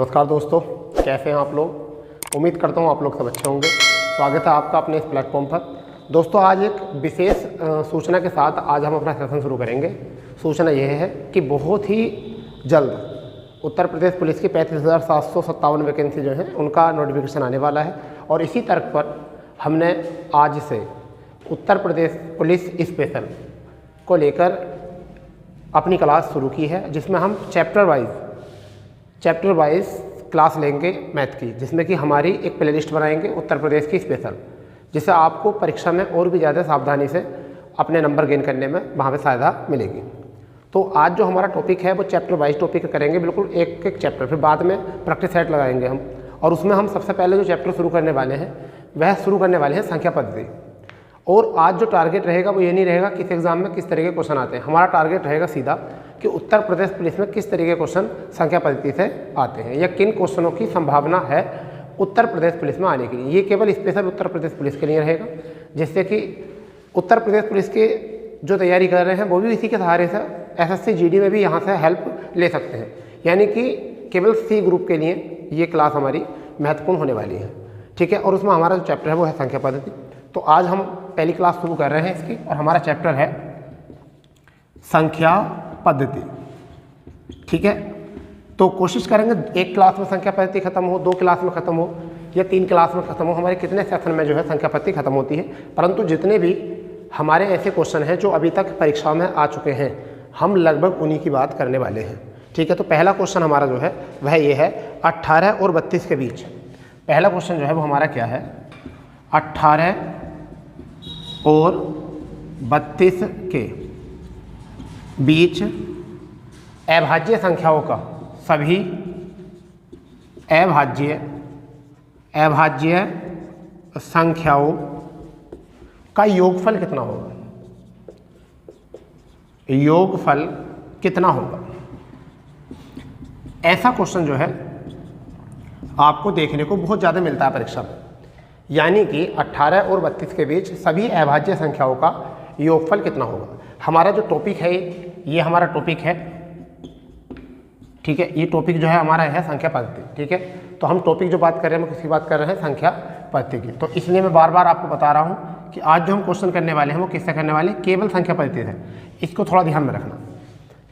नमस्कार दोस्तों, कैसे हैं आप लोग। उम्मीद करता हूं आप लोग सब अच्छे होंगे। स्वागत है आपका अपने इस प्लेटफॉर्म पर। दोस्तों आज एक विशेष सूचना के साथ आज हम अपना सेशन शुरू करेंगे। सूचना यह है कि बहुत ही जल्द उत्तर प्रदेश पुलिस की 35,757 वैकेंसी जो है उनका नोटिफिकेशन आने वाला है और इसी तर्क पर हमने आज से उत्तर प्रदेश पुलिस स्पेशल को लेकर अपनी क्लास शुरू की है, जिसमें हम चैप्टर वाइज क्लास लेंगे मैथ की, जिसमें कि हमारी एक प्लेलिस्ट बनाएंगे उत्तर प्रदेश की स्पेशल, जिससे आपको परीक्षा में और भी ज़्यादा सावधानी से अपने नंबर गेन करने में वहाँ पे सहायता मिलेगी। तो आज जो हमारा टॉपिक है वो चैप्टर वाइज टॉपिक करेंगे, बिल्कुल एक एक चैप्टर, फिर बाद में प्रैक्टिस सेट लगाएंगे हम। और उसमें हम सबसे पहले जो चैप्टर शुरू करने वाले हैं वह शुरू करने वाले हैं संख्या पद्धति। और आज जो टारगेट रहेगा वो ये नहीं रहेगा किस एग्जाम में किस तरीके के क्वेश्चन आते हैं, हमारा टारगेट रहेगा सीधा कि उत्तर प्रदेश पुलिस में किस तरीके के क्वेश्चन संख्या पद्धति से आते हैं या किन क्वेश्चनों की संभावना है उत्तर प्रदेश पुलिस में आने के लिए। ये केवल स्पेशल उत्तर प्रदेश पुलिस के लिए रहेगा, जिससे कि उत्तर प्रदेश पुलिस के जो तैयारी कर रहे हैं वो भी इसी के सहारे से SSC GD में भी यहाँ से हेल्प ले सकते हैं। यानी कि केवल C ग्रुप के लिए ये क्लास हमारी महत्वपूर्ण होने वाली है, ठीक है। और उसमें हमारा जो चैप्टर है वो है संख्या पद्धति। तो आज हम पहली क्लास शुरू कर रहे हैं इसकी, और हमारा चैप्टर है संख्या पद्धति, ठीक है। तो कोशिश करेंगे एक क्लास में संख्या पद्धति खत्म हो, 2 क्लास में खत्म हो या 3 क्लास में खत्म हो। हमारे कितने सेशन में जो है संख्या पद्धति खत्म होती है, परंतु जितने भी हमारे ऐसे क्वेश्चन हैं जो अभी तक परीक्षा में आ चुके हैं हम लगभग उन्हीं की बात करने वाले हैं, ठीक है। तो पहला क्वेश्चन हमारा जो है वह ये है 18 और 32 के बीच। पहला क्वेश्चन जो है वो हमारा क्या है, 18 और 32 के बीच अभाज्य संख्याओं का सभी अभाज्य संख्याओं का योगफल कितना होगा, योगफल कितना होगा। ऐसा क्वेश्चन जो है आपको देखने को बहुत ज़्यादा मिलता है परीक्षा में। यानी कि 18 और 32 के बीच सभी अभाज्य संख्याओं का योगफल कितना होगा। हमारा जो टॉपिक है ये हमारा टॉपिक है, ठीक है। ये टॉपिक जो है हमारा है संख्या पद्धति, ठीक है। तो हम टॉपिक जो बात कर रहे हैं हम किसकी बात कर रहे हैं, संख्या पद्धति की। तो इसलिए मैं बार बार आपको बता रहा हूँ कि आज जो हम क्वेश्चन करने वाले हैं वो किससे करने वाले हैं, केवल संख्या पद्धति है। इसको थोड़ा ध्यान में रखना,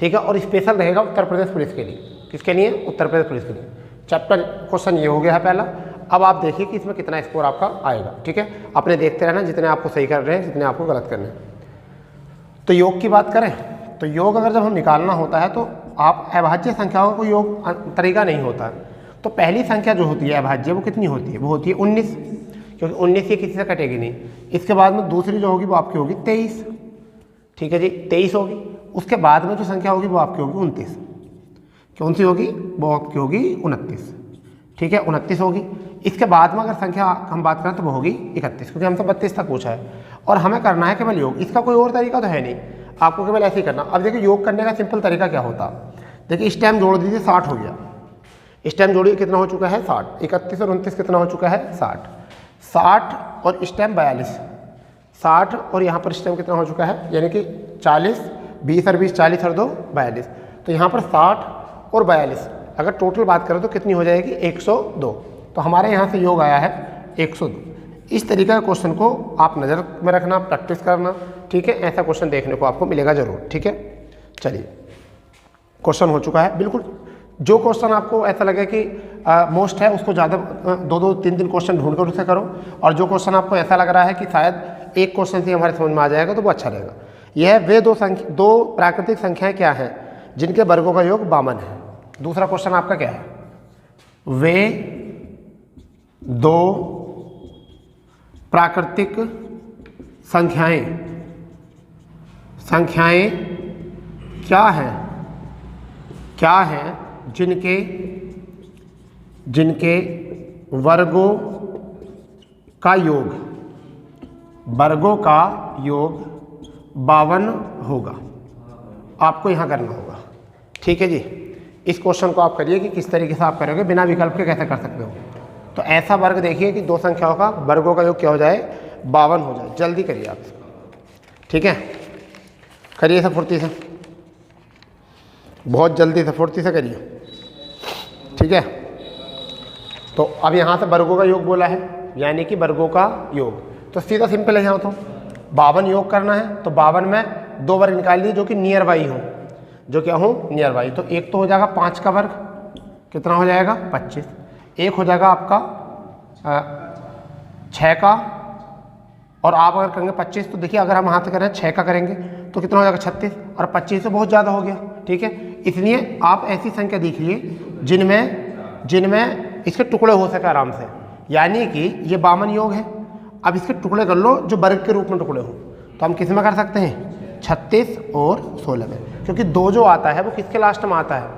ठीक है। और स्पेशल रहेगा उत्तर प्रदेश पुलिस के लिए। किसके लिए, उत्तर प्रदेश पुलिस के लिए। चैप्टर क्वेश्चन ये हो गया है पहला। अब आप देखिए कि इसमें कितना स्कोर आपका आएगा, ठीक है। अपने देखते रहना जितने आपको सही कर रहे हैं जितने आपको गलत करने हैं। तो योग की बात करें तो योग अगर जब हम निकालना होता है तो आप अभाज्य संख्याओं को योग तरीका नहीं होता है। तो पहली संख्या जो होती है अभाज्य वो कितनी होती है, वो होती है 19, क्योंकि 19 ये किसी से कटेगी नहीं। इसके बाद में दूसरी जो होगी वो आपकी होगी 23, ठीक है जी, 23 होगी। उसके बाद में जो संख्या होगी वो आपकी होगी 29। कौन सी होगी, वो आपकी होगी 29, ठीक है, 29 होगी। इसके बाद में अगर संख्या हम बात करें तो वो होगी 31, क्योंकि हमसे 32 तक पूछा है और हमें करना है केवल योग। इसका कोई और तरीका तो है नहीं, आपको केवल ऐसे ही करना। अब देखिए योग करने का सिंपल तरीका क्या होता, देखिए इस टाइम जोड़ दीजिए 60 हो गया। इस टाइम जोड़िए कितना हो चुका है 60, 31 और 29 कितना हो चुका है 60 और इस टाइम 42, 60 और यहाँ पर इस टाइम कितना हो चुका है, यानी कि 40, 20 और 20 40 और 2 42। तो यहाँ पर 60 और 42 अगर टोटल बात करें तो कितनी हो जाएगी 102। तो हमारे यहाँ से योग आया है 102। इस तरीके का क्वेश्चन को आप नज़र में रखना, प्रैक्टिस करना, ठीक है। ऐसा क्वेश्चन देखने को आपको मिलेगा जरूर, ठीक है। चलिए क्वेश्चन हो चुका है बिल्कुल। जो क्वेश्चन आपको ऐसा लगे कि मोस्ट है उसको ज़्यादा 2-2 3-3 क्वेश्चन ढूंढ कर उसे करो, और जो क्वेश्चन आपको ऐसा लग रहा है कि शायद एक क्वेश्चन से हमारे समझ में आ जाएगा तो वो अच्छा रहेगा। यह वे दो प्राकृतिक संख्याएँ क्या हैं जिनके वर्गों का योग 52 है। दूसरा क्वेश्चन आपका क्या है, वे 2 प्राकृतिक संख्याएं क्या हैं जिनके वर्गों का योग 52 होगा। आपको यहाँ करना होगा, ठीक है जी। इस क्वेश्चन को आप करिए कि किस तरीके से आप करोगे, बिना विकल्प के कैसे कर सकते हो। तो ऐसा वर्ग देखिए कि 2 संख्याओं का वर्गों का योग क्या हो जाए, 52 हो जाए। जल्दी करिए आप, ठीक है, करिए सब फुर्ती से, बहुत जल्दी से फुर्ती से करिए, ठीक है। तो अब यहाँ से वर्गों का योग बोला है, यानी कि वर्गों का योग। तो सीधा सिंपल है, यहाँ तो 52 योग करना है, तो 52 में 2 वर्ग निकाल लिए जो कि नियर बाई हो, जो क्या हो नियर बाई। तो एक तो हो जाएगा 5 का वर्ग, कितना हो जाएगा 25। एक हो जाएगा आपका 6 का, और आप अगर करेंगे 25 तो देखिए अगर हम हाथ से करें 6 का करेंगे तो कितना हो जाएगा 36, और 25 से बहुत ज़्यादा हो गया, ठीक है। इसलिए आप ऐसी संख्या देखिए जिनमें इसके टुकड़े हो सके आराम से, यानी कि ये 52 योग है। अब इसके टुकड़े कर लो जो वर्ग के रूप में टुकड़े हो, तो हम किस में कर सकते हैं 36 और 16 में, क्योंकि 2 जो आता है वो किसके लास्ट में आता है,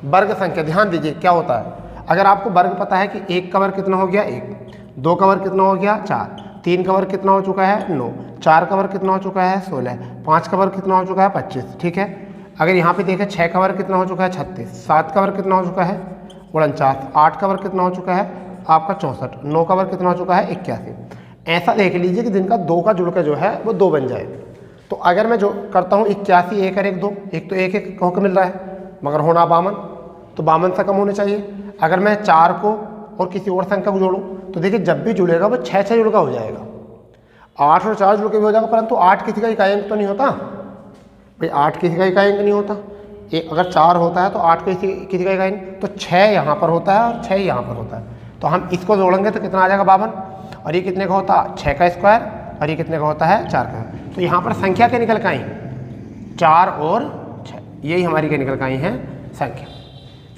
वर्ग संख्या। ध्यान दीजिए क्या होता है, अगर आपको वर्ग पता है कि 1 का वर्ग कितना हो गया 1, 2 का वर्ग कितना हो गया 4, 3 का वर्ग कितना हो चुका है 9, 4 का वर्ग कितना हो चुका है 16, 5 का वर्ग कितना हो चुका है 25, ठीक है। अगर यहाँ पे देखें 6 का वर्ग कितना हो चुका है 36, 7 का वर्ग कितना हो चुका है 49, 8 का वर्ग कितना हो चुका है आपका 64, 9 का वर्ग कितना हो चुका है 81। ऐसा देख लीजिए कि जिनका 2 का जुड़ के जो है वो 2 बन जाए। तो अगर मैं जो करता हूँ 81 1 और 1 2, एक तो 1 1 होकर मिल रहा है मगर होना 52, तो 52 से कम होने चाहिए। अगर मैं 4 को और किसी और संख्या को जोड़ूँ तो देखिए जब भी जुड़ेगा वो 6 6 जुड़ का हो जाएगा, 8 और 4 जुड़ के भी हो जाएगा, परंतु 8 किसी का इकाई अंक तो नहीं होता भाई, 8 किसी का इकाई अंक नहीं होता। एक अगर 4 होता है तो 8 किसी का इकाई अंक, तो 6 यहाँ पर होता है और 6 यहाँ पर होता है, तो हम इसको जोड़ेंगे तो कितना आ जाएगा 52, और ये कितने का होता है 6 का स्क्वायर, और ये कितने का होता है 4 का। तो यहाँ पर संख्या क्या निकल के आई 4 और 6, यही हमारी क्या निकल के आई है संख्या।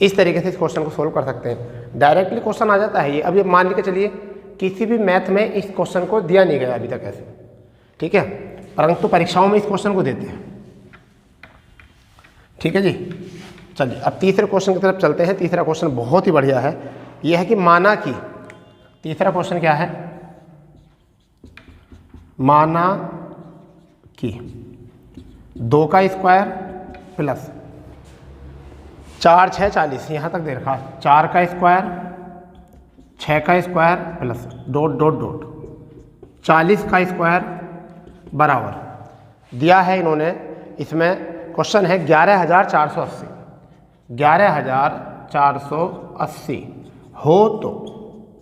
इस तरीके से इस क्वेश्चन को सोल्व कर सकते हैं, डायरेक्टली क्वेश्चन आ जाता है ये। अब ये मान के चलिए किसी भी मैथ में इस क्वेश्चन को दिया नहीं गया अभी तक ऐसे, ठीक है, परंतु परीक्षाओं में इस क्वेश्चन को देते हैं, ठीक है जी। चलिए अब तीसरे क्वेश्चन की तरफ चलते हैं। तीसरा क्वेश्चन बहुत ही बढ़िया है, यह है कि माना कि, तीसरा क्वेश्चन क्या है, माना कि 2 का स्क्वायर प्लस 4 6 40, यहाँ तक दे रखा, 4 का स्क्वायर 6 का square plus dot dot dot 40 का स्क्वायर बराबर दिया है इन्होंने। इसमें क्वेश्चन है 11,480, 11,480 हो तो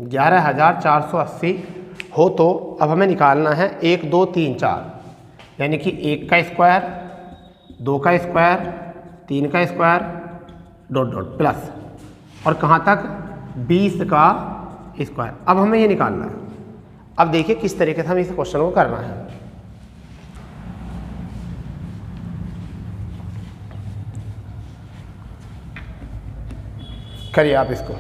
11,480 हो तो अब हमें निकालना है 1 2 3 4, यानी कि 1 का स्क्वायर 2 का स्क्वायर 3 का स्क्वायर डॉट डॉट प्लस, और कहाँ तक 20 का स्क्वायर। अब हमें ये निकालना है। अब देखिए किस तरीके से हमें इस क्वेश्चन को करना है। करिए आप इसको,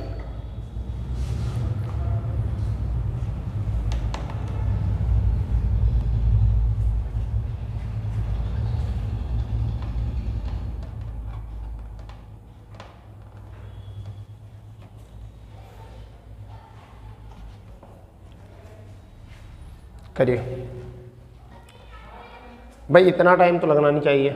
करिए भाई, इतना टाइम तो लगना नहीं चाहिए।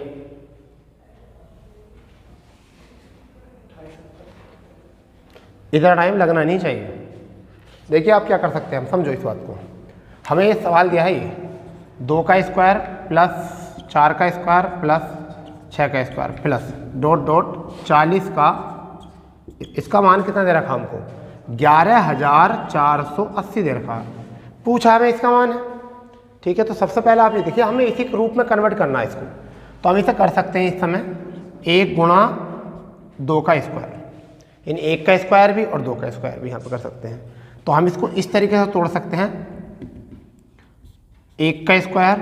इतना टाइम लगना नहीं चाहिए। देखिए आप क्या कर सकते हैं, हम समझो इस बात को। हमें ये सवाल दिया है, ये 2 का स्क्वायर प्लस 4 का स्क्वायर प्लस 6 का स्क्वायर प्लस डॉट डॉट 40 का, इसका मान कितना दे रखा हमको 11,480 दे रखा, पूछा हमें इसका मान है, ठीक है। तो सबसे पहले आप ये देखिए हमें इसी के रूप में कन्वर्ट करना है इसको, तो हम इसे कर सकते हैं इस समय 1 गुणा 2 का स्क्वायर, इन 1 का स्क्वायर भी और 2 का स्क्वायर भी यहाँ पर कर सकते हैं। तो हम इसको इस तरीके से तोड़ सकते हैं, 1 का स्क्वायर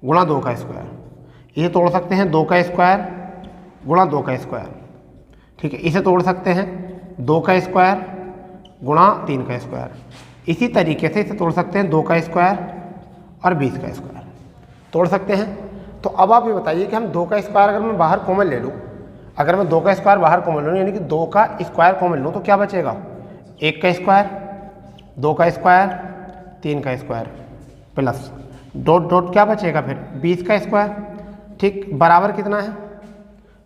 गुणा 2 का स्क्वायर, इसे तोड़ सकते हैं 2 का स्क्वायर गुणा 2 का स्क्वायर, ठीक है। इसे तोड़ सकते हैं 2 का स्क्वायर गुणा 3 का स्क्वायर, इसी तरीके से इसे तोड़ सकते हैं 2 का स्क्वायर और 20 का स्क्वायर तोड़ सकते हैं। तो अब आप ये बताइए कि हम 2 का स्क्वायर अगर मैं बाहर कॉमन ले लूँ, अगर मैं 2 का स्क्वायर बाहर कॉमन लूँ यानी कि 2 का स्क्वायर कॉमन लूँ तो क्या बचेगा, 1 का स्क्वायर 2 का स्क्वायर 3 का स्क्वायर प्लस डॉट डॉट क्या बचेगा फिर 20 का स्क्वायर, ठीक। बराबर कितना है,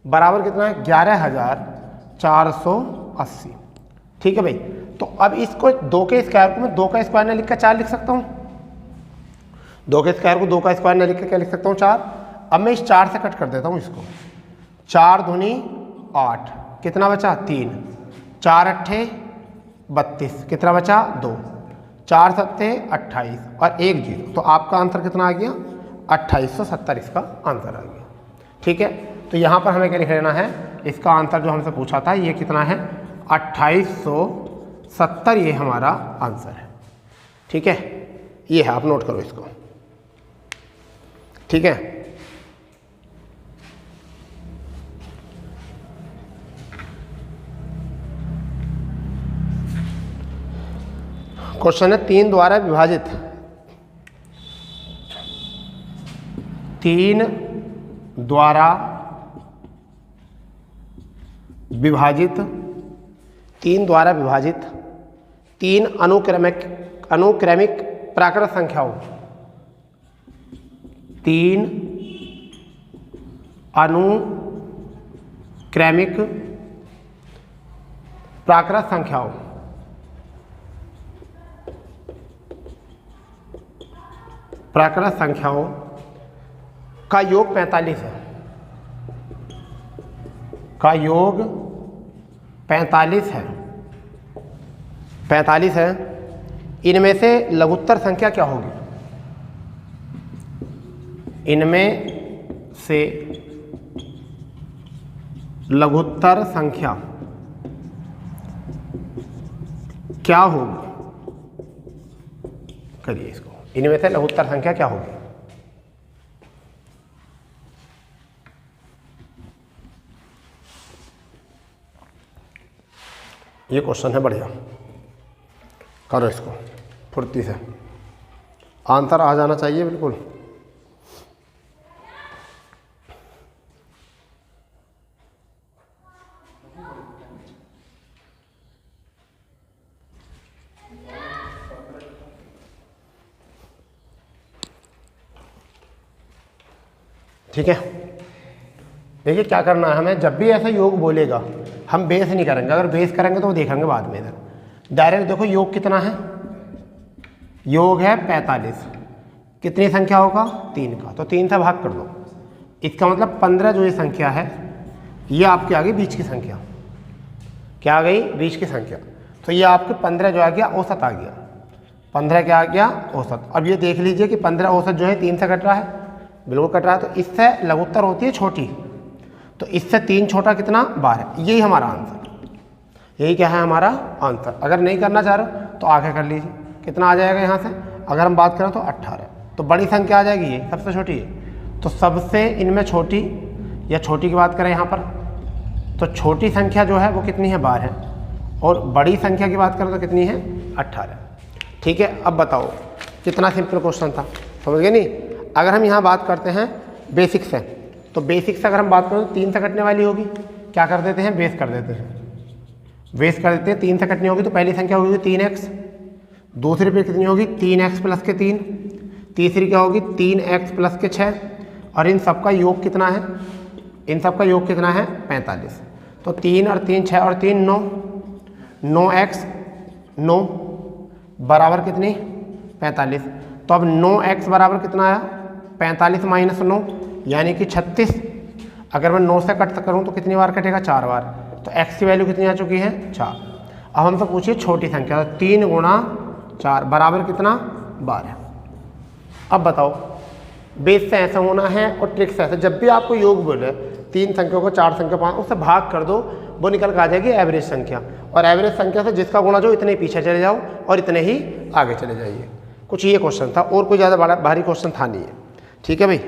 बराबर कितना है 11,480, ठीक है भाई। तो अब इसको 2 के स्क्वायर को मैं 2 का स्क्वायर न लिख कर 4 लिख सकता हूँ, 2 के स्क्वायर को 2 का स्क्वायर न लिख कर क्या लिख सकता हूँ 4। अब मैं इस 4 से कट कर देता हूँ इसको, 4 दूनी 8, कितना बचा 3, 4 अट्ठे 32, कितना बचा 2, 4 सत्ते 28 और 1 जीरो, तो आपका आंसर कितना आ गया 2870 इसका आंसर आ गया। ठीक है, तो यहाँ पर हमें क्या लिख लेना है, इसका आंसर जो हमसे पूछा था ये कितना है 2870, ये हमारा आंसर है। ठीक है, ये है, आप नोट करो इसको। ठीक है, क्वेश्चन है 3 द्वारा विभाजित 3 द्वारा विभाजित 3 अनुक्रमिक प्राकृत संख्याओं, 3 अनुक्रमिक प्राकृत संख्याओं का योग 45 है, का योग 45 है, 45 है। इनमें से लघुत्तर संख्या क्या होगी, इनमें से लघुत्तर संख्या क्या होगी, करिए इसको, इनमें से लघुत्तर संख्या क्या होगी। ये क्वेश्चन है बढ़िया, करो इसको फुर्ती से, आंसर आ जाना चाहिए बिल्कुल। ठीक है, देखिए क्या करना है हमें, जब भी ऐसा योग बोलेगा हम बेस नहीं करेंगे, अगर बेस करेंगे तो वो देखेंगे बाद में। इधर डायरेक्ट देखो योग कितना है, योग है 45, कितनी संख्या होगा 3 का, तो 3 से भाग कर दो। इसका मतलब 15 जो ये संख्या है ये आपकी आ गई बीच की संख्या, क्या आ गई बीच की संख्या, तो ये आपके 15 जो आ गया औसत आ गया, 15 क्या आ गया औसत। अब ये देख लीजिए कि 15 औसत जो है 3 से कट रहा है, बिल्कुल कट रहा है, तो इससे लघुत्तर होती है छोटी, तो इससे 3 छोटा कितना 12, यही हमारा आंसर, यही क्या है हमारा आंसर। अगर नहीं करना चाह रहे तो आगे कर लीजिए, कितना आ जाएगा यहाँ से, अगर हम बात करें तो 18, तो बड़ी संख्या आ जाएगी, ये सबसे छोटी है, तो सबसे इनमें छोटी या छोटी की बात करें यहाँ पर, तो छोटी संख्या जो है वो कितनी है 12 है, और बड़ी संख्या की बात करें तो कितनी है 18। ठीक है, अब बताओ कितना सिंपल क्वेश्चन था, समझ गए नहीं। अगर हम यहाँ बात करते हैं बेसिक से, तो बेसिक से अगर हम बात करें तो 3 से कटने वाली होगी, क्या कर देते हैं बेस कर देते हैं, बेस कर देते हैं। 3 से कटनी होगी तो पहली संख्या होगी 3x, दूसरी पे कितनी होगी 3x प्लस के 3, तीसरी क्या होगी 3x प्लस के 6, और इन सबका योग कितना है, इन सबका योग कितना है 45, तो 3 और 3 6 और 3 9, 9x 9 बराबर कितनी 45, तो अब 9x बराबर कितना आया 45 माइनस 9 यानी कि 36। अगर मैं 9 से कट करूँ तो कितनी बार कटेगा 4 बार, तो x की वैल्यू कितनी आ चुकी है 4। अब हमसे पूछिए छोटी संख्या, तो 3 गुणा 4 बराबर कितना 12। अब बताओ बेस से ऐसा होना है और ट्रिक से ऐसा, जब भी आपको योग बोले 3 संख्या को 4 संख्या 5 उससे भाग कर दो, वो निकल कर आ जाएगी एवरेज संख्या, और एवरेज संख्या से जिसका गुणा जो इतने ही पीछे चले जाओ और इतने ही आगे चले जाइए। कुछ ये क्वेश्चन था, और कोई ज़्यादा बड़ा भारी क्वेश्चन था नहीं है। ठीक है भाई,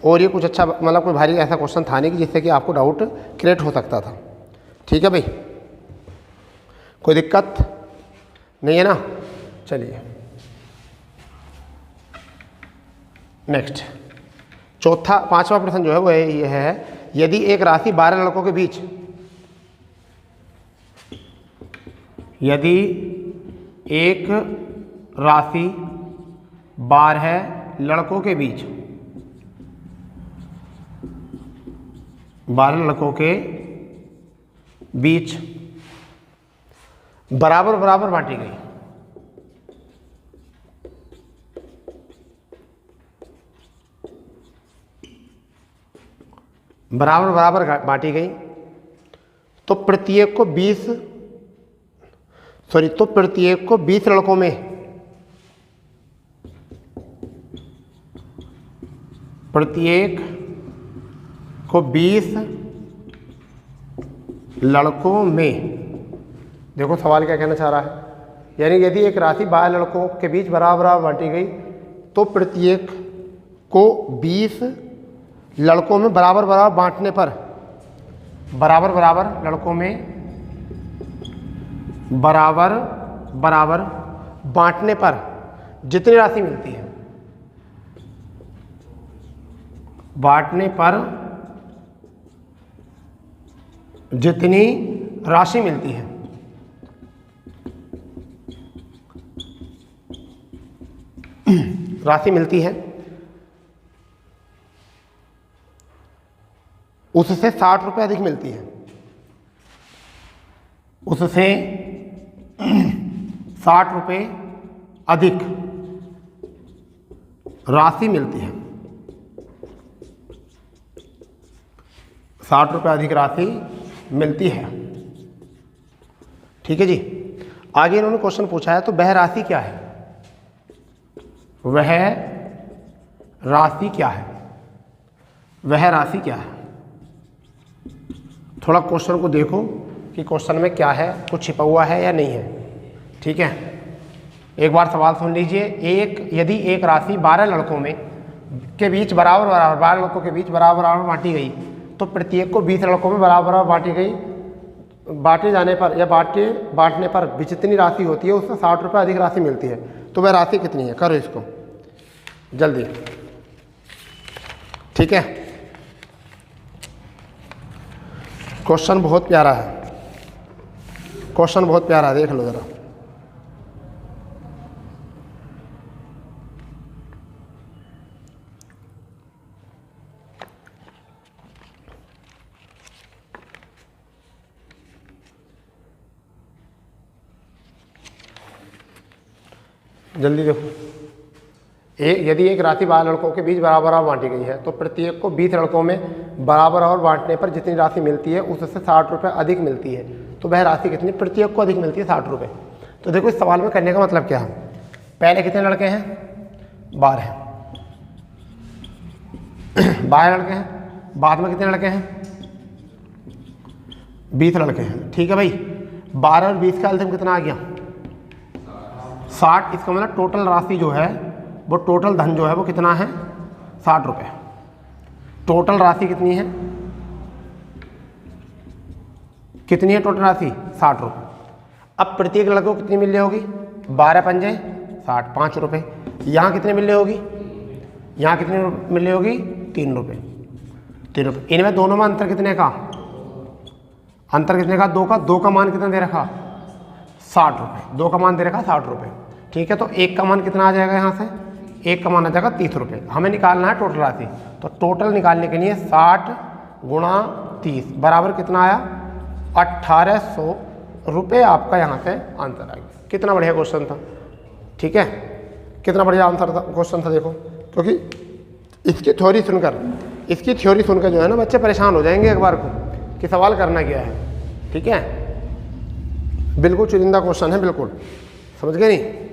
और ये कुछ अच्छा मतलब कोई भारी ऐसा क्वेश्चन था नहीं कि जिससे कि आपको डाउट क्रिएट हो सकता था। ठीक है भाई, कोई दिक्कत नहीं है ना। चलिए नेक्स्ट, चौथा 5वां प्रश्न जो है वो ये है, यदि एक राशि 12 लड़कों के बीच, यदि एक राशि 12 लड़कों के बीच, 12 लड़कों के बीच बराबर बराबर बांटी गई, बराबर बराबर बांटी गई, तो प्रत्येक को 20 सॉरी, तो प्रत्येक को 20 लड़कों में, प्रत्येक को 20 लड़कों में, देखो सवाल क्या कहना चाह रहा है, यानी यदि एक राशि 12 लड़कों के बीच बराबर बराबर बांटी गई तो प्रत्येक को 20 लड़कों में बराबर बराबर बांटने पर, बराबर बराबर लड़कों में बराबर बराबर बांटने पर जितनी राशि मिलती है, बांटने पर जितनी राशि मिलती है, राशि मिलती है उससे 60 रुपये अधिक मिलती है, उससे 60 रुपये अधिक राशि मिलती है, 60 रुपये अधिक राशि मिलती है। ठीक है जी। आगे इन्होंने क्वेश्चन पूछा है, तो वह राशि क्या है, वह राशि क्या है, वह राशि क्या है। थोड़ा क्वेश्चन को देखो कि क्वेश्चन में क्या है, कुछ छिपा हुआ है या नहीं है। ठीक है, एक बार सवाल सुन लीजिए। यदि एक राशि 12 लड़कों में के बीच बराबर बराबर 12 लड़कों के बीच बराबर बराबर बांटी गई तो प्रत्येक को 20 लड़कों में बराबर बराबर बांटी गई, बांटे जाने पर या बांटने पर जितनी राशि होती है उससे 60 रुपये अधिक राशि मिलती है, तो वह राशि कितनी है। करो इसको जल्दी। ठीक है, क्वेश्चन बहुत प्यारा है, क्वेश्चन बहुत प्यारा है, देख लो जरा। जल्दी देखो। यदि एक राशि 12 लड़कों के बीच बराबर बराबर बांटी गई है तो प्रत्येक को 20 लड़कों में बराबर बराबर बांटने पर जितनी राशि मिलती है उससे 60 रुपये अधिक मिलती है, तो वह राशि कितनी, प्रत्येक को अधिक मिलती है 60 रुपये। तो देखो इस सवाल में करने का मतलब क्या है, पहले कितने लड़के हैं, 12 हैं, 12 लड़के हैं, बाद में कितने लड़के हैं, 20 लड़के हैं। ठीक है भाई, 12 और 20 का एलसीएम कितना आ गया, 60। इसका मतलब टोटल राशि जो है वो, टोटल धन जो है वो कितना है, 60 रुपये। टोटल राशि कितनी है, कितनी है टोटल राशि, 60 रुपये। अब प्रत्येक लड़के को कितनी मिल रही होगी, 12 पंजे 60, 5 रुपये। यहाँ कितने मिल रही होगी, यहाँ कितनी मिल रही होगी, 3 रुपये, 3 रुपये। इनमें दोनों में अंतर कितने का, अंतर कितने का, 2 का। 2 का मान कितना दे रखा, 60 रुपये। 2 का मान दे रखा 60 रुपये। ठीक है, तो 1 का मान कितना आ जाएगा, यहाँ से 1 का मान आ जाएगा 30 रुपये। हमें निकालना है टोटल राशि, तो टोटल निकालने के लिए 60 गुणा 30 बराबर कितना आया, 1800 रुपये आपका यहाँ से आंसर आ गया। कितना बढ़िया क्वेश्चन था। ठीक है, कितना बढ़िया आंसर था, क्वेश्चन था। देखो, क्योंकि इसकी थ्योरी सुनकर जो है ना बच्चे परेशान हो जाएंगे एक बार को कि सवाल करना क्या है। ठीक है, बिल्कुल चुनिंदा क्वेश्चन है, बिल्कुल समझ गए नहीं।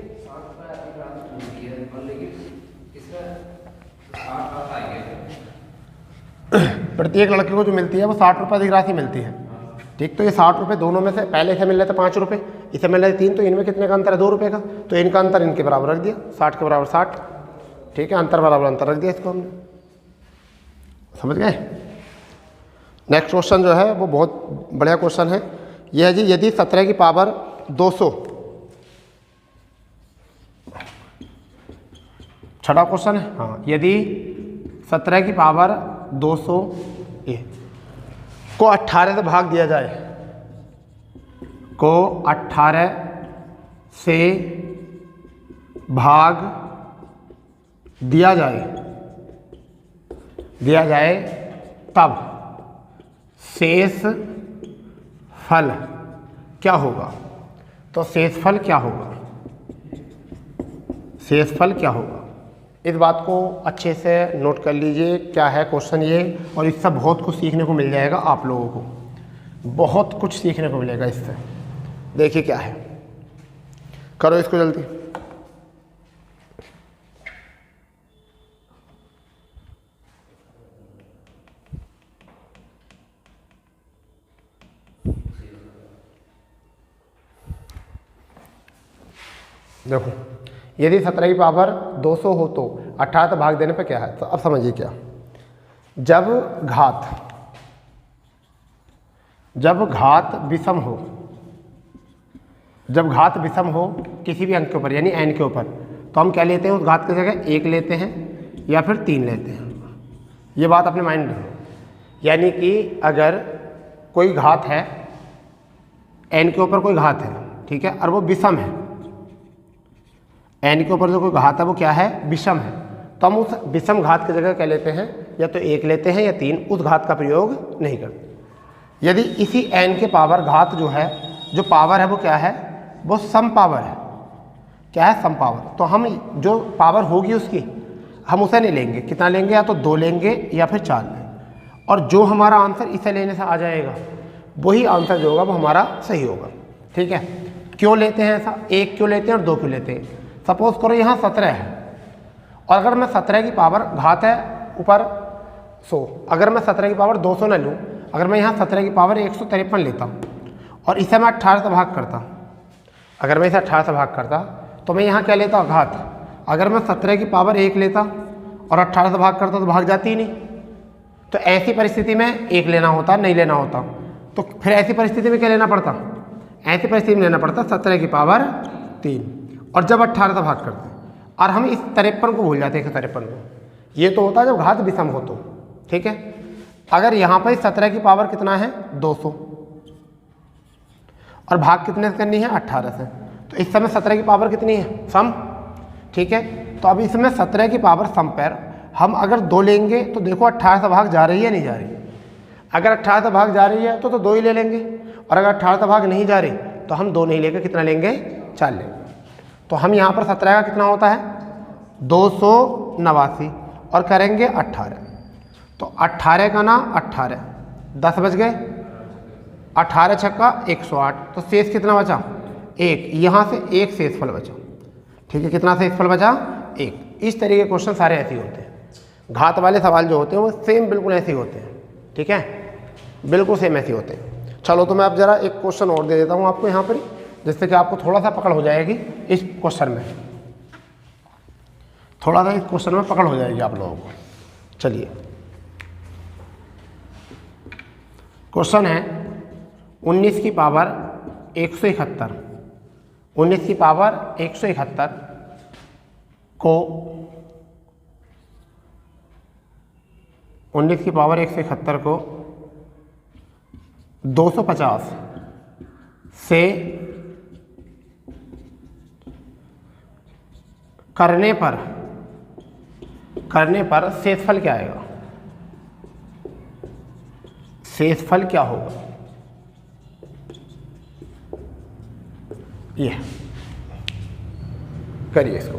प्रत्येक लड़के को जो मिलती है वो 60 रुपये अधिक राशि मिलती है। ठीक, तो ये 60 रुपये दोनों में से, पहले से मिल रहे थे 5 रुपये, इसे मिल रहे थे 3, तो इनमें कितने का अंतर है, 2 रुपये का। तो इनका अंतर इनके बराबर रख दिया, 60 के बराबर 60। ठीक है, अंतर बराबर अंतर रख दिया इसको हमने, समझ गए। नेक्स्ट क्वेश्चन जो है वो बहुत बढ़िया क्वेश्चन है। यह है जी, यदि 17 की पावर 200, छठा क्वेश्चन है। हाँ, यदि 17 की पावर 200 को 18 से भाग दिया जाए, को 18 से भाग दिया जाए तब शेष फल क्या होगा। तो शेष फल क्या होगा, शेष फल क्या होगा, इस बात को अच्छे से नोट कर लीजिए। क्या है क्वेश्चन ये, और इससे बहुत कुछ सीखने को मिल जाएगा आप लोगों को, बहुत कुछ सीखने को मिलेगा इससे। देखिए क्या है, करो इसको जल्दी। देखो यदि 17 की पावर 200 हो तो 18 से भाग देने पे क्या है, तो अब समझिए क्या, जब घात विषम हो, जब घात विषम हो किसी भी अंक के ऊपर यानी n के ऊपर, तो हम क्या लेते हैं, उस घात की जगह 1 लेते हैं या फिर 3 लेते हैं। ये बात अपने माइंड में रखो। यानी कि अगर कोई घात है, n के ऊपर कोई घात है, ठीक है, और वो विषम है, n के ऊपर जो कोई घात है वो क्या है, विषम है, तो हम उस विषम घात की जगह क्या लेते हैं, या तो 1 लेते हैं या 3, उस घात का प्रयोग नहीं करते। यदि इसी n के पावर घात जो है, जो पावर है वो क्या है, वो सम पावर है। क्या है, सम पावर। तो हम जो पावर होगी उसकी हम उसे नहीं लेंगे, कितना लेंगे, या तो 2 लेंगे या फिर 4 लेंगे, और जो हमारा आंसर इसे लेने से आ जाएगा वही आंसर जो होगा वो हमारा सही होगा। ठीक है, क्यों लेते हैं ऐसा, 1 क्यों लेते हैं और 2 क्यों लेते हैं। सपोज करो यहाँ 17 है, और अगर मैं 17 की पावर घात है ऊपर 100, अगर मैं 17 की पावर 200 ना लूँ, अगर मैं यहाँ 17 की पावर 153 लेता और इसे मैं 18 से भाग करता, अगर मैं इसे 18 से भाग करता तो मैं यहाँ क्या लेता, घात। अगर मैं 17 की पावर 1 लेता और 18 से भाग करता तो भाग जाती ही नहीं। तो ऐसी परिस्थिति में 1 लेना होता, नहीं लेना होता, तो फिर ऐसी परिस्थिति में क्या लेना पड़ता, ऐसी परिस्थिति में लेना पड़ता 17 की पावर 3, और जब 18 से भाग करते और हम इस 53 को भूल जाते हैं, 153 को। ये तो होता है जब घात विषम हो तो। ठीक है, अगर यहाँ पर 17 की पावर कितना है, 200, और भाग कितने से करनी है, 18 से, तो इस समय 17 की पावर कितनी है, सम। ठीक है, तो अब इसमें 17 की पावर सम पर हम अगर 2 लेंगे तो देखो 18 से भाग जा रही है, नहीं जा रही। अगर 18 से भाग जा रही है तो 2 ही ले लेंगे, और अगर 18 से भाग नहीं जा रही तो हम 2 नहीं लेकर कितना लेंगे, 4 लेंगे। तो हम यहाँ पर 17 का कितना होता है, 289, और करेंगे 18, तो 18 का ना 18, 10 बच गए, 18 छक्का 108, तो शेष कितना बचा, 1। यहाँ से 1 शेषफल बचा। ठीक है, कितना शेषफल बचा, 1। इस तरीके के क्वेश्चन सारे ऐसे ही होते हैं। घात वाले सवाल जो होते हैं वो सेम बिल्कुल ऐसे ही होते हैं। ठीक है, बिल्कुल सेम ऐसे होते हैं। चलो तो मैं अब जरा एक क्वेश्चन और दे देता हूँ आपको यहाँ पर, जिससे कि आपको थोड़ा सा पकड़ हो जाएगी इस क्वेश्चन में, थोड़ा सा इस क्वेश्चन में पकड़ हो जाएगी आप लोगों को। चलिए, क्वेश्चन है 19 की पावर 171, 19 की पावर 171 को 19 की पावर 171 को 250 से करने पर शेषफल क्या आएगा, शेषफल क्या होगा। ये करिए इसको।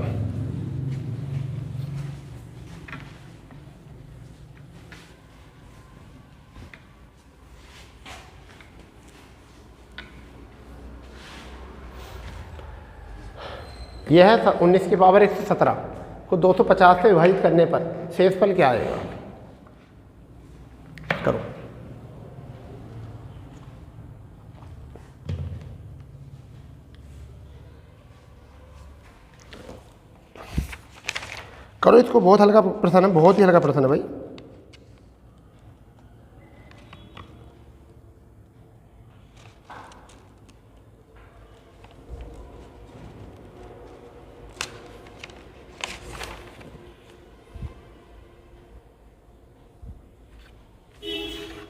यह है 19 की पावर 117 को 250 से विभाजित करने पर शेषफल क्या आएगा, करो। करो इसको, बहुत हल्का प्रश्न है, बहुत ही हल्का प्रश्न है भाई।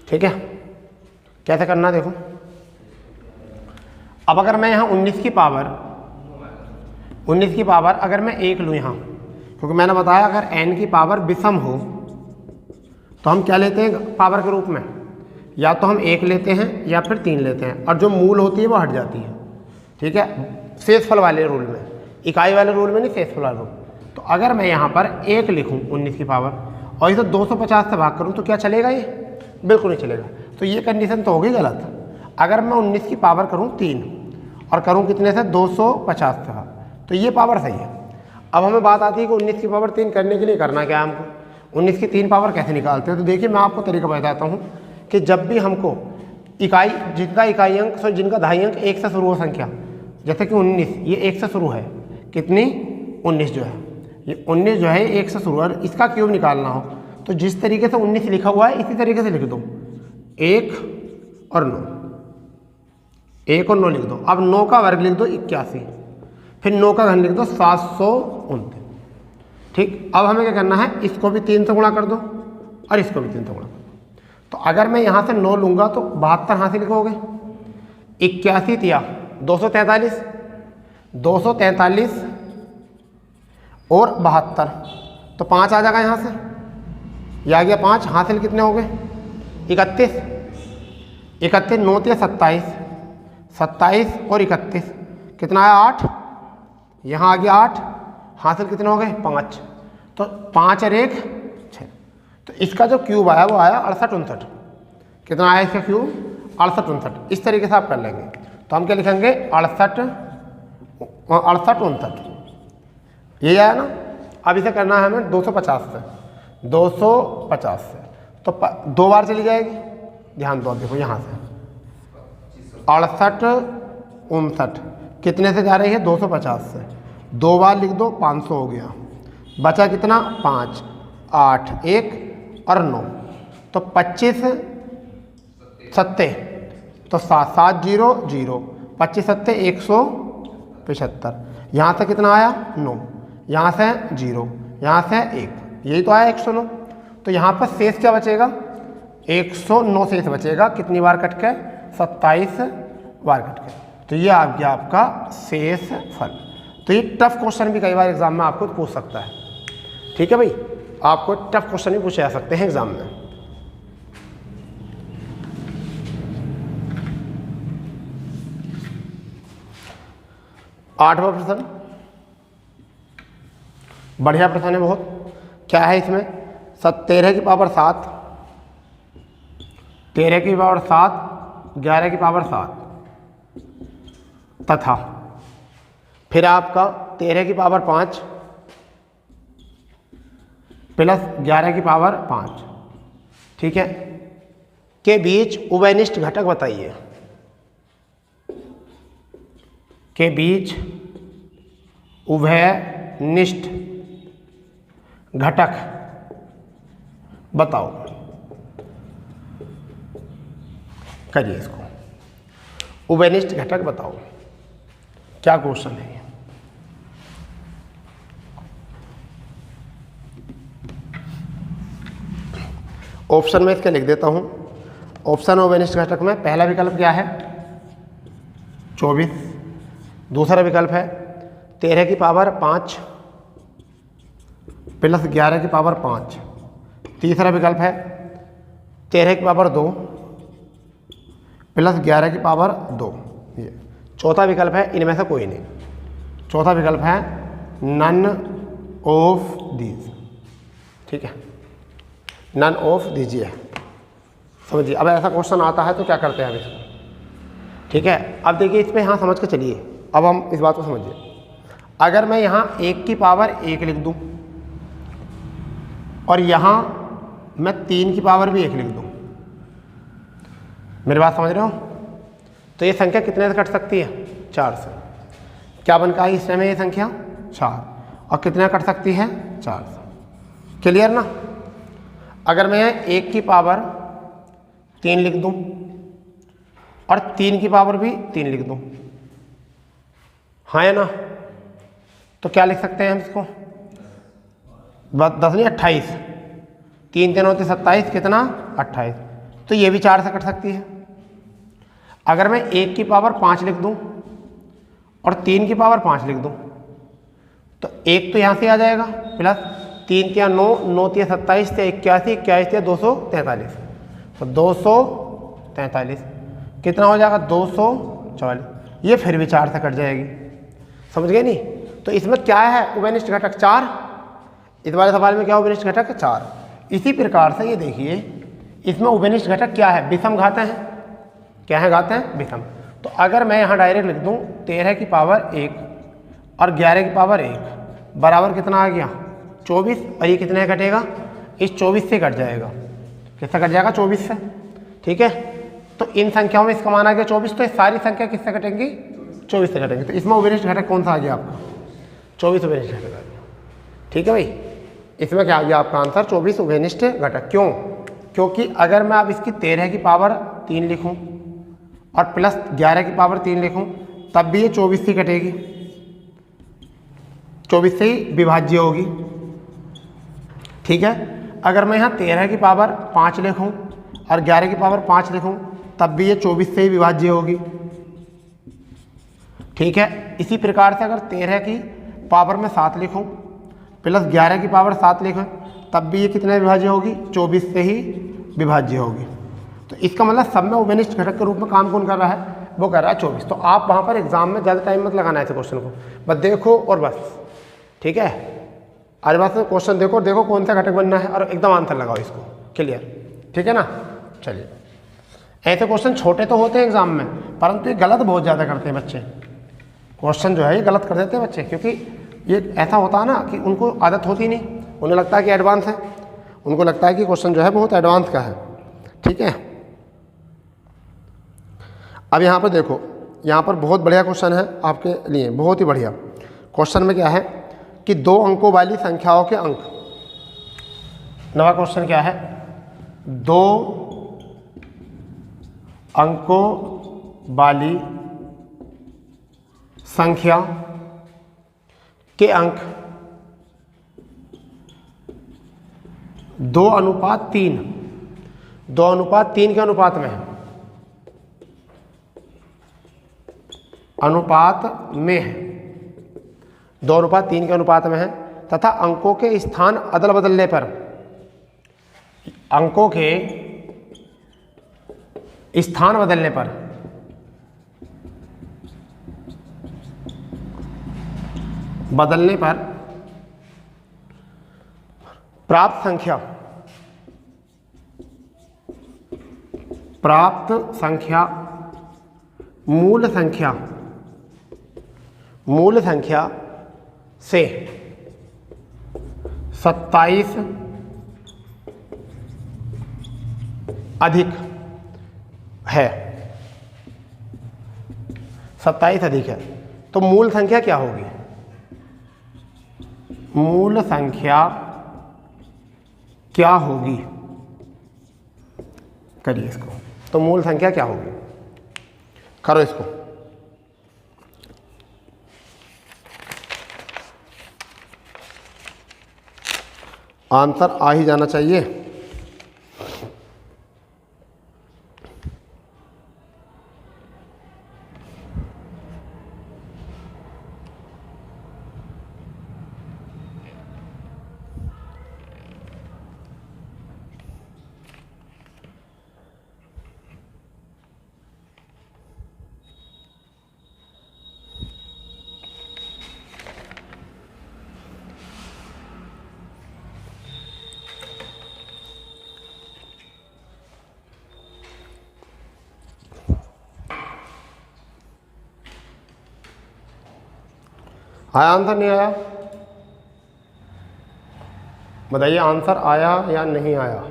ठीक है, कैसे करना देखो। अब अगर मैं यहाँ 19 की पावर अगर मैं 1 लूँ यहाँ, क्योंकि मैंने बताया अगर n की पावर विषम हो तो हम क्या लेते हैं पावर के रूप में, या तो हम 1 लेते हैं या फिर 3 लेते हैं, और जो मूल होती है वो हट जाती है। ठीक है, शेषफल वाले रूल में, इकाई वाले रूल में नहीं, शेषफल वाले रूल। तो अगर मैं यहाँ पर 1 लिखूँ 19 की पावर और इसे 250 से भाग करूँ तो क्या चलेगा, ये बिल्कुल नहीं चलेगा। तो ये कंडीशन तो होगी गलत। अगर मैं 19 की पावर करूँ 3 और करूँ कितने से 250 से, तो ये पावर सही है। अब हमें बात आती है कि 19 की पावर 3 करने के लिए करना क्या है हमको, 19 की 3 पावर कैसे निकालते हैं। तो देखिए मैं आपको तरीका बताता हूँ कि जब भी हमको इकाई जिनका दहाई अंक 1 से शुरू हो संख्या, जैसे कि 19 ये 1 से शुरू है, कितनी 19 जो है, ये 19 जो है 1 से शुरू है, और इसका क्यूब निकालना हो तो जिस तरीके से 19 लिखा हुआ है इसी तरीके से लिख दो, 1 और 9, 1 और 9 लिख दो। अब 9 का वर्ग लिख दो 81, फिर 9 का घन लिख दो 729। ठीक, अब हमें क्या करना है, इसको भी 3 से गुणा कर दो और इसको भी 3 से गुणा कर दो। तो अगर मैं यहाँ से 9 लूँगा तो 72 यहाँ से लिखोगे, 81 तिया 243, 243 और 72, तो 5 आ जाएगा यहाँ से, ये आ गया 5, हासिल कितने हो गए 31, 31 9 तिया 27, 27 और 31 कितना आया 8, यहाँ आ गया 8, हासिल कितने हो गए 5, तो 5 और 1 6। तो इसका जो क्यूब आया वो आया 68 69। कितना आया इसका क्यूब 68 69। इस तरीके से आप कर लेंगे। तो हम क्या लिखेंगे 68 69, यही आया ना। अब इसे करना है हमें 250 से, 250 से तो 2 बार चली जाएगी, ध्यान दो देखो यहाँ से 68 69 कितने से जा रही है 250 से, 2 बार लिख दो 500 हो गया, बचा कितना 5 8 1 और 9, तो 25 7 तो 7 7 0 0, 25 7 175, यहाँ से कितना आया 9, यहाँ से 0, यहाँ से 1, यही तो आया 109। तो यहाँ पर शेष क्या बचेगा 109 शेष बचेगा, कितनी बार कट के 27 बार कट के। तो ये आ गया आपका शेष फल। तो ये टफ क्वेश्चन भी कई बार एग्जाम में आपको पूछ सकता है। ठीक है भाई, आपको टफ क्वेश्चन भी पूछे जा सकते हैं एग्जाम में। आठवां प्रश्न बढ़िया प्रश्न है बहुत। क्या है इसमें 13 की पावर 7, 13 की पावर 7, 11 की पावर 7 तथा फिर आपका 13 की पावर 5 प्लस 11 की पावर 5, ठीक है, के बीच उभयनिष्ठ घटक बताइए। के बीच उभयनिष्ठ घटक बताओ। करिए इसको, उभयनिष्ठ घटक बताओ, क्या क्वेश्चन है ये। ऑप्शन में इसके लिख देता हूं। ऑप्शन उभयनिष्ठ घटक में पहला विकल्प क्या है 24, दूसरा विकल्प है 13 की पावर 5 प्लस 11 की पावर 5, तीसरा विकल्प है 13 की पावर 2 प्लस 11 की पावर 2, ये चौथा विकल्प है इनमें से कोई नहीं। चौथा विकल्प है नन ऑफ दीज, ठीक है, नन ऑफ दीजिए। समझिए, अब ऐसा क्वेश्चन आता है तो क्या करते हैं हम इसको, ठीक है। अब देखिए इसमें यहाँ समझ के चलिए, अब हम इस बात को समझिए। अगर मैं यहाँ 1 की पावर 1 लिख दूँ और यहाँ मैं 3 की पावर भी 1 लिख दूँ, मेरी बात समझ रहे हो, तो ये संख्या कितने से कट सकती है 4 से। क्या बनता है इस समय ये संख्या 4, और कितने कट सकती है 4 से। क्लियर ना। अगर मैं 1 की पावर 3 लिख दूं और 3 की पावर भी 3 लिख दूं, हाँ या ना, तो क्या लिख सकते हैं हम इसको 10 नहीं 28, 3 3 होते 27, कितना 28, तो ये भी 4 से कट सकती है। अगर मैं 1 की पावर 5 लिख दूं और 3 की पावर 5 लिख दूं तो 1 तो यहाँ से आ जाएगा, प्लस 3 तिया 9, 9 तिया 27, 81, 81 तिया 243, तो 243 कितना हो जाएगा 244, ये फिर भी 4 से कट जाएगी। समझ गए नहीं। तो इसमें क्या है उभयनिष्ठ घटक 4, इस वाले सवाल में क्या उभयनिष्ठ घटक 4। इसी प्रकार से ये देखिए इसमें उभयनिष्ठ घटक क्या है, विषम घाते हैं। क्या है घाते हैं विषम। तो अगर मैं यहाँ डायरेक्ट लिख दूँ 13 की पावर 1 और 11 की पावर 1 बराबर कितना आ गया 24, और ये कितने कटेगा, इस 24 से कट जाएगा। किससे कट जाएगा, 24 से। ठीक है, तो इन संख्याओं में इसका मान आ गया 24, तो ये सारी संख्या किससे कटेंगी, 24 से कटेंगे। तो इसमें उभयनिष्ठ घटक कौन सा आ गया आपका, 24 उभयनिष्ठ घटक आ गया। ठीक है भाई, इसमें क्या आ गया आपका आंसर 24 उभयनिष्ठ घटक। क्यों, क्योंकि अगर मैं अब इसकी 13 की पावर 3 लिखूं और प्लस 11 की पावर 3 लिखूं तब भी ये 24 से कटेगी, 24 से ही विभाज्य होगी। ठीक है, अगर मैं यहाँ 13 की पावर 5 लिखूं और 11 की पावर 5 लिखूं तब भी ये 24 से ही विभाज्य होगी। ठीक है, इसी प्रकार से अगर 13 की पावर में 7 लिखूं प्लस 11 की पावर 7 लिखूं तब भी ये कितने विभाज्य होगी, 24 से ही विभाज्य होगी। तो इसका मतलब सब में उभयनिष्ठ घटक के रूप में काम कौन कर रहा है, वो कर रहा है 24। तो आप वहाँ पर एग्जाम में ज़्यादा टाइम मत लगाना है ऐसे क्वेश्चन को, बस देखो और बस। ठीक है, आज बात में क्वेश्चन देखो, देखो कौन सा घटक बनना है और एकदम आंसर लगाओ इसको, क्लियर। ठीक है ना, चलिए। ऐसे क्वेश्चन छोटे तो होते हैं एग्जाम में, परंतु ये गलत बहुत ज़्यादा करते हैं बच्चे। क्वेश्चन जो है ये गलत कर देते हैं बच्चे, क्योंकि ये ऐसा होता है ना कि उनको आदत होती नहीं, उन्हें लगता है कि एडवांस है, उनको लगता है कि क्वेश्चन जो है बहुत एडवांस का है। ठीक है, अब यहाँ पर देखो, यहाँ पर बहुत बढ़िया क्वेश्चन है आपके लिए, बहुत ही बढ़िया। क्वेश्चन में क्या है कि 2 अंकों वाली संख्याओं के अंक। नवा क्वेश्चन क्या है, 2 अंकों वाली संख्या के अंक 2:3, 2:3 के अनुपात में है, अनुपात में है, 2:3 के अनुपात में है, तथा अंकों के स्थान अदल बदलने पर, अंकों के स्थान बदलने पर प्राप्त संख्या मूल संख्या से 27 अधिक है, 27 अधिक है। तो मूल संख्या क्या होगी, मूल संख्या क्या होगी, करिए इसको। तो मूल संख्या क्या होगी, करो इसको। आंसर आ ही जाना चाहिए। आया आंसर, नहीं आया, बताइए आंसर आया या नहीं आया।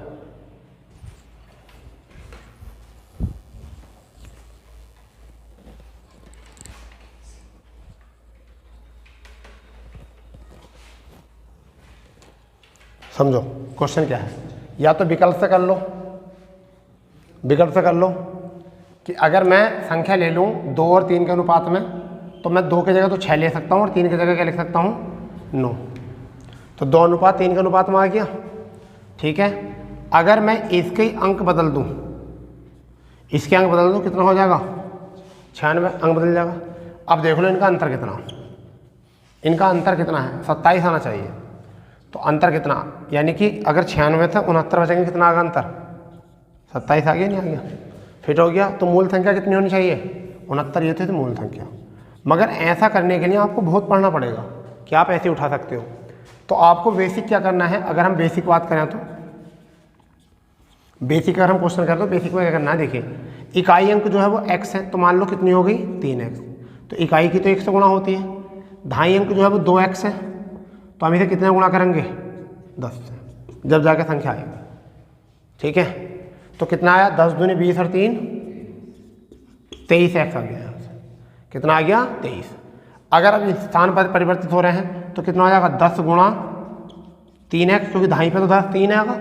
समझो क्वेश्चन क्या है, या तो विकल्प से कर लो, विकल्प से कर लो कि अगर मैं संख्या ले लूँ 2 और 3 के अनुपात में, तो मैं 2 की जगह तो 6 ले सकता हूँ और 3 की जगह क्या लिख सकता हूँ, 9। तो 2:3 के अनुपात में आ गया। ठीक है, अगर मैं इसके अंक बदल दूँ, इसके अंक बदल दूँ, कितना हो जाएगा, 96 अंक बदल जाएगा। अब देख लो इनका अंतर कितना, इनका अंतर कितना है, 27 आना चाहिए। तो अंतर कितना, यानी कि अगर 96 था 69 बचेंगे, कितना आ गया अंतर, 27 आ गया, नहीं आ गया, फिट हो गया। तो मूल संख्या कितनी होनी चाहिए, 69 ये थे तो मूल संख्या। मगर ऐसा करने के लिए आपको बहुत पढ़ना पड़ेगा कि आप ऐसे उठा सकते हो। तो आपको बेसिक क्या करना है, अगर हम बेसिक बात करें तो बेसिक, अगर हम क्वेश्चन करें तो बेसिक में क्या करना है, देखिए इकाई अंक जो है वो x है, तो मान लो कितनी हो गई 3x। तो इकाई की तो 1 से गुणा होती है। ढाई अंक जो है वो 2x है, तो हम इसे कितने गुणा करेंगे 10 से, जब जाके संख्या आएगी। ठीक है, तो कितना आया 10 दूनी 20 और 3 23x आ गया। कितना आ गया 23। अगर अब स्थान पर परिवर्तित हो रहे हैं तो कितना हो जाएगा 10 गुणा 3x, क्योंकि ढाई पे तो 10 3 आएगा,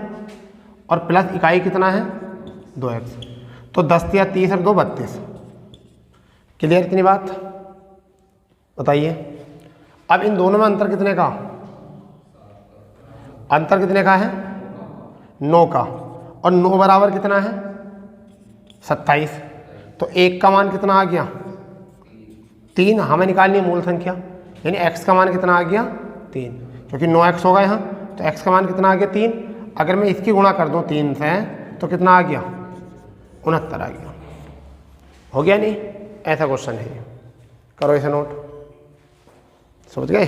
और प्लस इकाई कितना है 2x, तो 10 या 30 और 2 32। क्लियर इतनी बात? बताइए अब इन दोनों में अंतर कितने का? अंतर कितने का है 9 का, और 9 बराबर कितना है 27। तो 1 का मान कितना आ गया 3। हमें निकालनी है मूल संख्या, यानी x का मान कितना आ गया 3, क्योंकि 9x होगा यहाँ, तो x का मान कितना आ गया 3। अगर मैं इसकी गुणा कर दूँ 3 से तो कितना आ गया 69 आ गया। हो गया नहीं? ऐसा क्वेश्चन है ये, करो इसे नोट। समझ गए?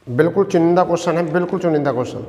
बिल्कुल चुनिंदा क्वेश्चन है, बिल्कुल चुनिंदा क्वेश्चन।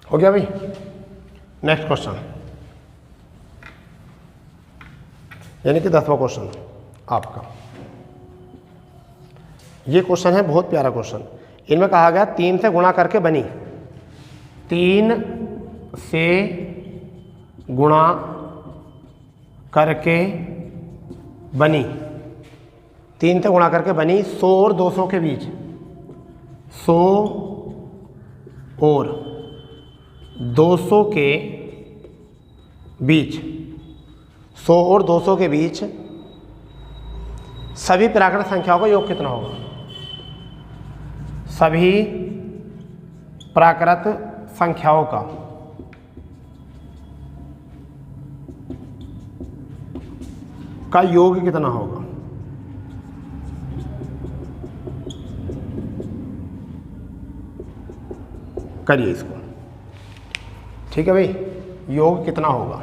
हो गया भाई? नेक्स्ट क्वेश्चन, यानी कि 10वां क्वेश्चन आपका। ये क्वेश्चन है बहुत प्यारा क्वेश्चन। इनमें कहा गया 3 से गुणा करके बनी, 3 से गुणा करके बनी, 3 से गुणा करके बनी 100 और 200 के बीच, 100 और 200 के बीच, 100 और 200 के बीच सभी प्राकृत संख्याओं का योग कितना होगा? सभी प्राकृत संख्याओं का योग कितना होगा? करिए इसको। ठीक है भाई, योग कितना होगा?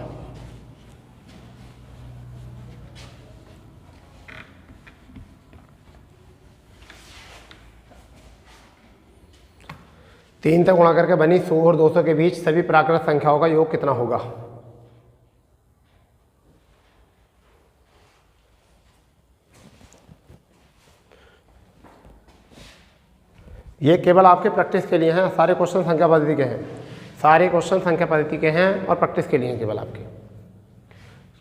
तीन से गुणा करके बनी 100 और 200 के बीच सभी प्राकृत संख्याओं का योग कितना होगा? ये केवल आपके प्रैक्टिस के लिए हैं, सारे क्वेश्चन संख्या पद्धति के हैं, सारे क्वेश्चन संख्या पद्धति के हैं और प्रैक्टिस के लिए केवल आपके।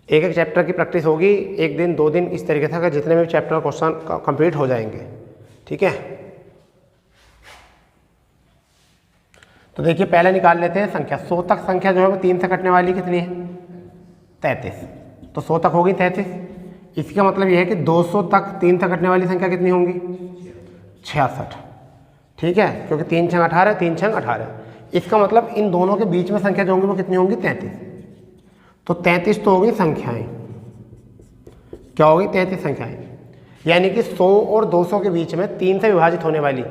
एक एक चैप्टर की प्रैक्टिस होगी, 1 दिन 2 दिन इस तरीके से, अगर जितने भी चैप्टर क्वेश्चन कंप्लीट हो जाएंगे। ठीक है, तो देखिए पहले निकाल लेते हैं संख्या। 100 तक संख्या जो है वो 3 से कटने वाली कितनी है? 33। तो 100 तक होगी 33। इसका मतलब ये है कि 200 तक 3 से कटने वाली संख्या कितनी होंगी? 66। ठीक है, क्योंकि 3 छंग 18, 3 छंग 18। इसका मतलब इन दोनों के बीच में संख्या जो होंगी वो कितनी होंगी? 33। तो 33 तो होगी संख्याएं। क्या होगी? 33 संख्याएं। यानी कि 100 और 200 के बीच में 3 से विभाजित होने वाली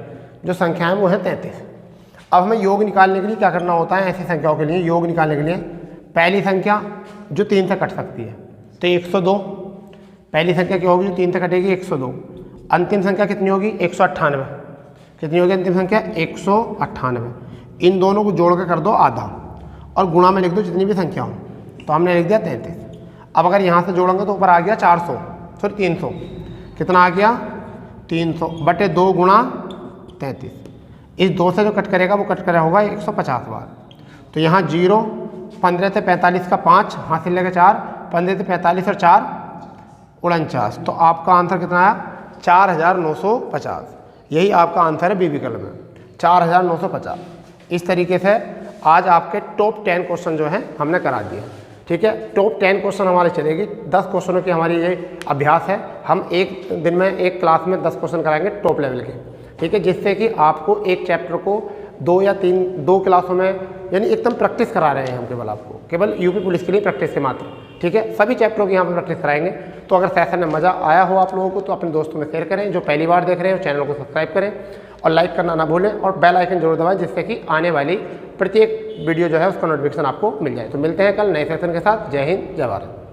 जो संख्याएं वो है 33। अब हमें योग निकालने के लिए क्या करना होता है? ऐसी संख्याओं के लिए योग निकालने के लिए पहली संख्या जो 3 से कट सकती है तो 102। पहली संख्या क्या होगी जो 3 से कटेगी? 102। अंतिम संख्या कितनी होगी? 198। कितनी होगी अंतिम संख्या? 198। इन दोनों को जोड़ के कर दो आधा और गुणा में लिख दो जितनी भी संख्या हो। तो हमने लिख दिया 33। अब अगर यहाँ से जोड़ेंगे तो ऊपर आ गया 400, सॉरी 300। कितना आ गया? 300 बटे 2 गुणा 33। इस 2 से जो कट करेगा वो कट करेगा होगा 150 बार। तो यहाँ 0, 15 से 45 का 5 हासिल लेगा 4, 15 से 45 और 4 49। तो आपका आंसर कितना आया? 4950। यही आपका आंसर है बी विकल्प में, 4950। इस तरीके से आज आपके टॉप 10 क्वेश्चन जो हैं हमने करा दिए। ठीक है। टॉप 10 क्वेश्चन हमारे चलेगी, 10 क्वेश्चनों की हमारी ये अभ्यास है। हम एक दिन में एक क्लास में 10 क्वेश्चन कराएंगे टॉप लेवल के, ठीक है, जिससे कि आपको एक चैप्टर को 2 या 3 क्लासों में यानी एकदम प्रैक्टिस करा रहे हैं हम केवल आपको, केवल यूपी पुलिस के लिए प्रैक्टिस के मात्र, ठीक है। सभी चैप्टरों की यहाँ पर प्रैक्टिस कराएंगे। तो अगर सेशन में मज़ा आया हो आप लोगों को तो अपने दोस्तों में शेयर करें, जो पहली बार देख रहे हैं चैनल को सब्सक्राइब करें और लाइक करना ना भूलें और बेल आइकन जरूर दबाएं, जिससे कि आने वाली प्रत्येक वीडियो जो है उसका नोटिफिकेशन आपको मिल जाए। तो मिलते हैं कल नए सेशन के साथ। जय हिंद, जय भारत।